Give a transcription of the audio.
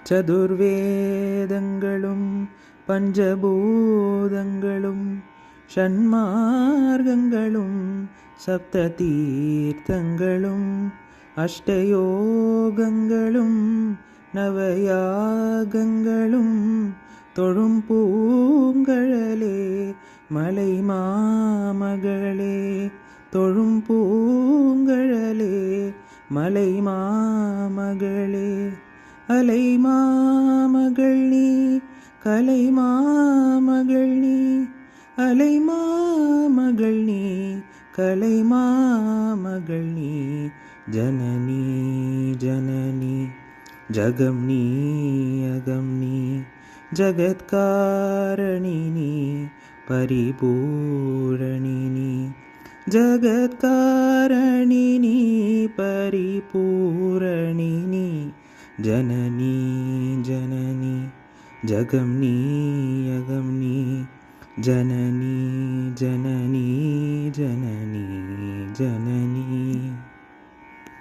சதுர்வேதங்களும் பஞ்சபூதங்களும் ஷண்மார்க்கங்களும் சப்த தீர்த்தங்களும் அஷ்டயோகங்களும் நவயாகங்களும் தொழும் பூங்கழலே மலை மாமகளே, தொழும் பூங்கழலே மலை மாமகளே. அலை மாமகள் நீ, கலை மாமகள் நீ, அலை மாமகள் நீ, கலை மாமகள் நீ. ஜனனி ஜனனி ஜகம் நீ அகம் நீ, ஜகத்காரணி நீ பரிபூரணி நீ. ஜகத்காரணி நீ பரிபூரணி நீ. ஜனனி ஜனனி ஜகம் நீ அகம் நீ, ஜனனி ஜனனி ஜனனி ஜனனி.